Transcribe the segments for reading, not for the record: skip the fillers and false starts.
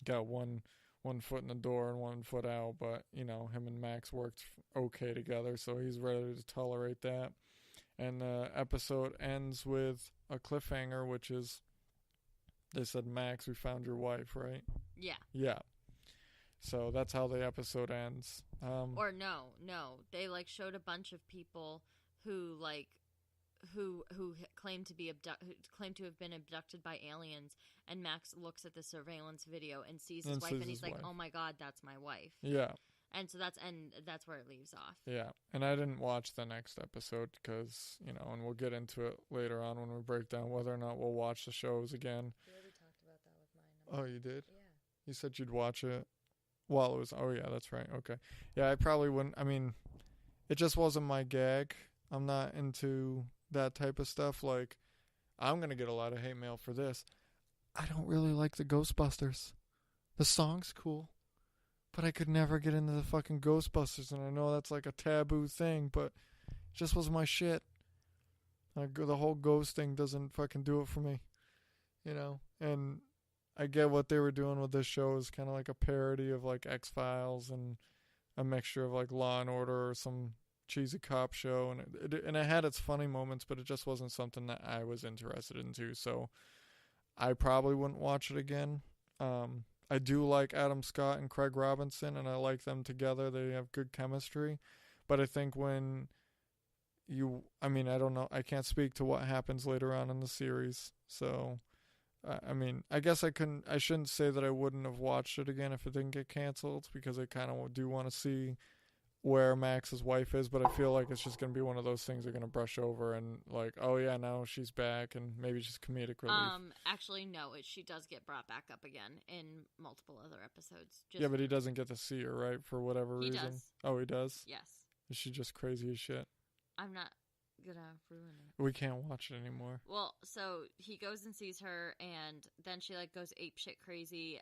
got one foot in the door and one foot out, but you know, him and Max worked okay together, so he's ready to tolerate that. And the episode ends with a cliffhanger, which is they said, Max, we found your wife, right? Yeah. Yeah. So that's how the episode ends. Or no, they like showed a bunch of people who like who claim to be who claim to have been abducted by aliens, and Max looks at the surveillance video and sees his wife, and he's like, "Oh my god, that's my wife." Yeah. And so that's where it leaves off. Yeah, and I didn't watch the next episode because, you know, and we'll get into it later on when we break down whether or not we'll watch the shows again. We already talked about that with mine. Oh, you did? Yeah. You said you'd watch it while it was. Oh, yeah, that's right. Okay. Yeah, I probably wouldn't. I mean, it just wasn't my gag. I'm not into that type of stuff. Like, I'm going to get a lot of hate mail for this. I don't really like the Ghostbusters. The song's cool. But I could never get into the fucking Ghostbusters, and I know that's like a taboo thing, but it just wasn't my shit. The whole ghost thing doesn't fucking do it for me, you know? And I get what they were doing with this show is kind of like a parody of like X-Files and a mixture of like Law and Order or some cheesy cop show, and it had its funny moments, but it just wasn't something that I was interested into, so I probably wouldn't watch it again. I do like Adam Scott and Craig Robinson, and I like them together. They have good chemistry. But I think when I don't know. I can't speak to what happens later on in the series. So, I guess I shouldn't say that I wouldn't have watched it again if it didn't get canceled, because I kind of do want to see where Max's wife is, but I feel like it's just going to be one of those things they're going to brush over and like, oh yeah, now she's back, and maybe just comedic relief. Actually, no, she does get brought back up again in multiple other episodes. Yeah, but he doesn't get to see her, right, for whatever reason? He does. Oh, he does? Yes. Is she just crazy as shit? I'm not gonna ruin it. We can't watch it anymore. Well, so he goes and sees her, and then she like goes apeshit crazy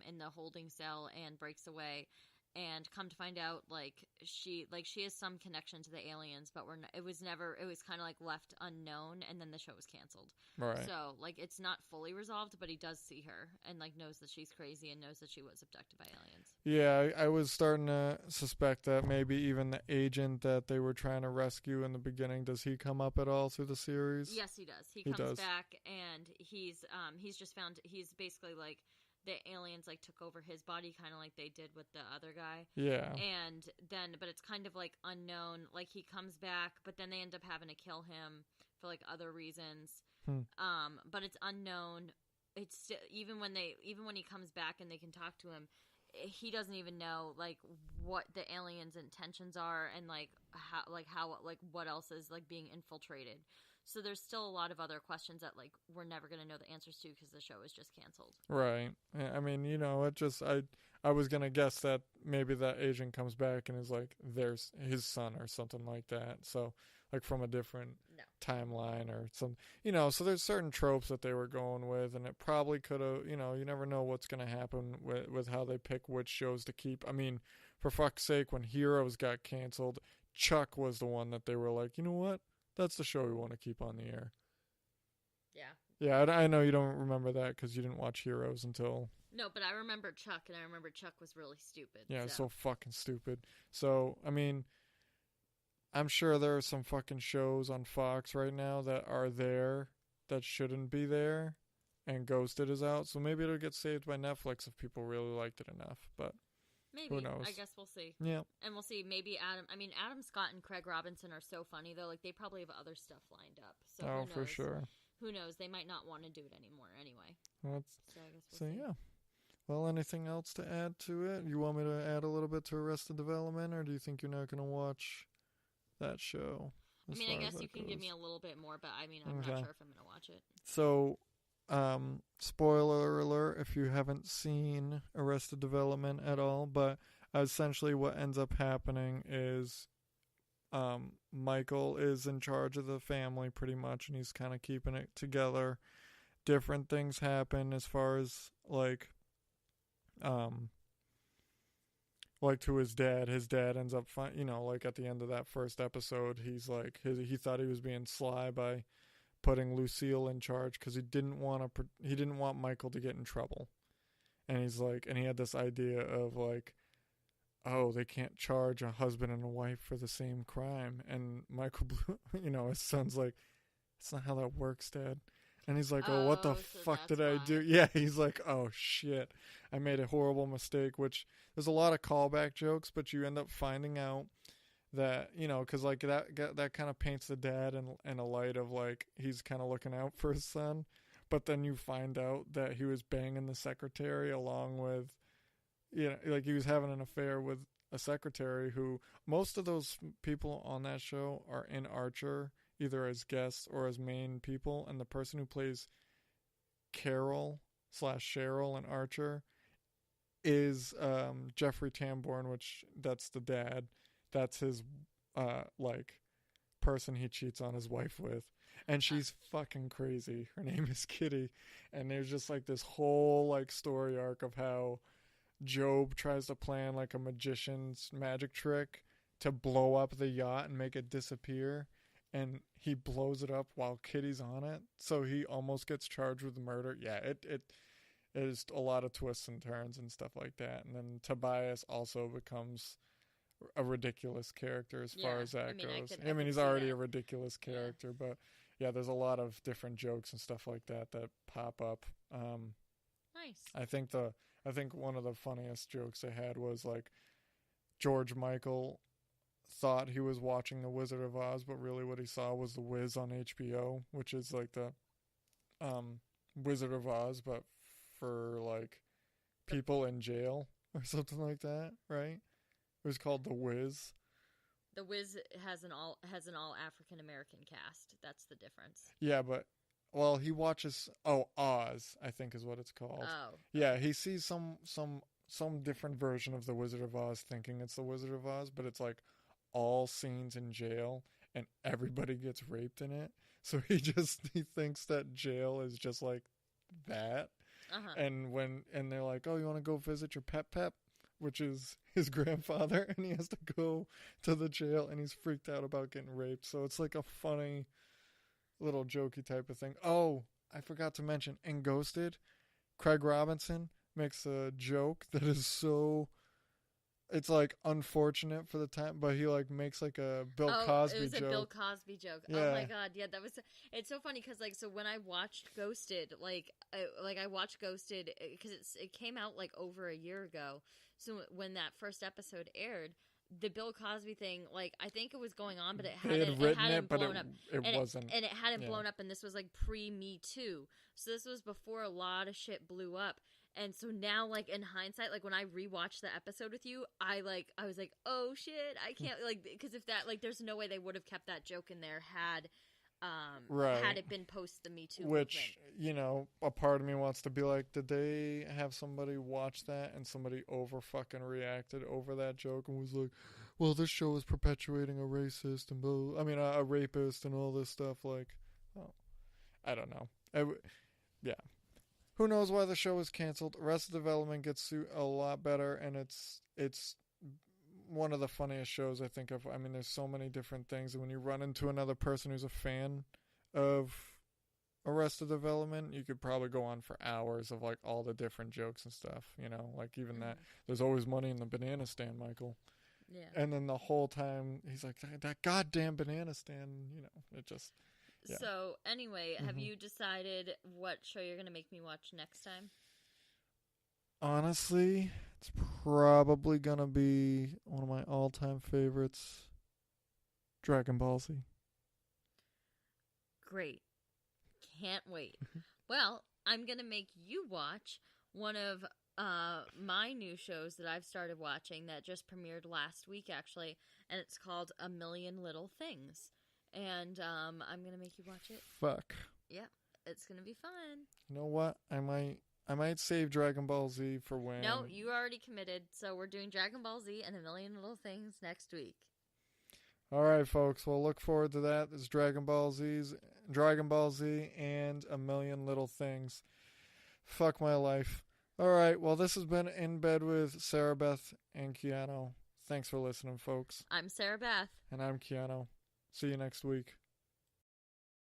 in the holding cell and breaks away. And come to find out, she has some connection to the aliens, but it was kind of like left unknown, and then the show was canceled. Right. So like it's not fully resolved, but he does see her and like knows that she's crazy and knows that she was abducted by aliens. Yeah, I was starting to suspect that maybe even the agent that they were trying to rescue in the beginning, does he come up at all through the series? Yes, he does. He comes back, and he's just found he's basically like. The aliens like took over his body, kind of like they did with the other guy. Yeah. And then, but it's kind of like unknown. Like he comes back, but then they end up having to kill him for like other reasons. But it's unknown. It's even when he comes back and they can talk to him, he doesn't even know like what the aliens' intentions are and like how what else is like being infiltrated. So there's still a lot of other questions that like we're never going to know the answers to because the show is just canceled. Right. I mean, you know, it just I was going to guess that maybe that agent comes back and is like there's his son or something like that. So like from a different timeline or some, you know, so there's certain tropes that they were going with, and it probably could have, you know, you never know what's going to happen with how they pick which shows to keep. I mean, for fuck's sake, when Heroes got canceled, Chuck was the one that they were like, you know what? That's the show we want to keep on the air. Yeah. Yeah, I know you don't remember that because you didn't watch Heroes until... No, but I remember Chuck, and I remember Chuck was really stupid. Yeah, so fucking stupid. So, I mean, I'm sure there are some fucking shows on Fox right now that are there that shouldn't be there, and Ghosted is out, so maybe it'll get saved by Netflix if people really liked it enough, but... Maybe. Who knows? I guess we'll see. Yeah. And we'll see. Maybe Adam Scott and Craig Robinson are so funny, though. Like, they probably have other stuff lined up. So oh, for sure. Who knows? They might not want to do it anymore anyway. So I guess we'll see. Yeah. Well, anything else to add to it? You want me to add a little bit to Arrested Development, or do you think you're not going to watch that show? I mean, I guess you can give me a little bit more, but I mean, I'm not sure if I'm going to watch it. So... spoiler alert if you haven't seen Arrested Development at all, but essentially what ends up happening is Michael is in charge of the family pretty much, and he's kind of keeping it together. Different things happen as far as like to his dad. His dad ends up like at the end of that first episode, he's like he thought he was being sly by putting Lucille in charge because he didn't want Michael to get in trouble, and he's like, and he had this idea of like, oh, they can't charge a husband and a wife for the same crime. And Michael Blue, his son's like, it's not how that works, Dad. And he's like, oh, what the so fuck did that's I why. do? Yeah, he's like, oh, shit. I made a horrible mistake, which there's a lot of callback jokes, but you end up finding out that, because like that kind of paints the dad in a light of like, he's kind of looking out for his son. But then you find out that he was banging the secretary along with, like he was having an affair with a secretary who most of those people on that show are in Archer, either as guests or as main people. And the person who plays Carol/Cheryl in Archer is Jeffrey Tambor, which that's the dad. That's his like person he cheats on his wife with. And she's fucking crazy. Her name is Kitty. And there's just like this whole like story arc of how Job tries to plan like a magician's magic trick to blow up the yacht and make it disappear. And he blows it up while Kitty's on it. So he almost gets charged with murder. Yeah, it is a lot of twists and turns and stuff like that. And then Tobias also becomes a ridiculous character as far as that goes. I mean, he's already a ridiculous character, but yeah, there's a lot of different jokes and stuff like that pop up. Nice. I think one of the funniest jokes they had was like George Michael thought he was watching The Wizard of Oz, but really what he saw was The Wiz on HBO, which is like the Wizard of Oz, but for like people in jail or something like that, right? It was called The Wiz. The Wiz has an all African American cast. That's the difference. Yeah, but he watches Oz, I think is what it's called. Oh. Yeah, he sees some different version of The Wizard of Oz thinking it's The Wizard of Oz, but it's like all scenes in jail and everybody gets raped in it. So he thinks that jail is just like that. Uh-huh. And they're like, "Oh, you want to go visit your pep?" which is his grandfather, and he has to go to the jail, and he's freaked out about getting raped. So it's like a funny little jokey type of thing. Oh, I forgot to mention, in Ghosted, Craig Robinson makes a joke that is so... It's like unfortunate for the time, but he like makes like a Bill Cosby joke. It was a Bill Cosby joke. Yeah. Oh my god, yeah, that was. It's so funny because like, so when I watched Ghosted, I watched Ghosted because it came out like over a year ago. So when that first episode aired, the Bill Cosby thing, like I think it was going on, but it hadn't blown up. It wasn't, and it hadn't blown up, and this was like pre-Me Too. So this was before a lot of shit blew up. And so now, like, in hindsight, like, when I rewatched the episode with you, I was like, oh, shit, I can't, like, because if that, like, there's no way they would have kept that joke in there had it been post the Me Too Which, movement. A part of me wants to be like, did they have somebody watch that and somebody over fucking reacted over that joke and was like, well, this show is perpetuating a racist and a rapist and all this stuff, like, oh, I don't know. Yeah. Who knows why the show is canceled? Arrested Development gets a lot better, and it's one of the funniest shows I think of. I mean, there's so many different things, and when you run into another person who's a fan of Arrested Development, you could probably go on for hours of like all the different jokes and stuff. Like even that. There's always money in the banana stand, Michael. Yeah. And then the whole time he's like, that goddamn banana stand. It just. Yeah. So, anyway, have you decided what show you're going to make me watch next time? Honestly, it's probably going to be one of my all-time favorites, Dragon Ball Z. Great. Can't wait. Well, I'm going to make you watch one of my new shows that I've started watching that just premiered last week, actually, and it's called A Million Little Things. And I'm going to make you watch it. Fuck. Yep. It's going to be fun. You know what? I might save Dragon Ball Z for when... No, you already committed. So we're doing Dragon Ball Z and A Million Little Things next week. All right, folks. Well, look forward to that. It's Dragon Ball Z and A Million Little Things. Fuck my life. All right. Well, this has been In Bed with Sarah Beth and Keanu. Thanks for listening, folks. I'm Sarah Beth. And I'm Keanu. See you next week.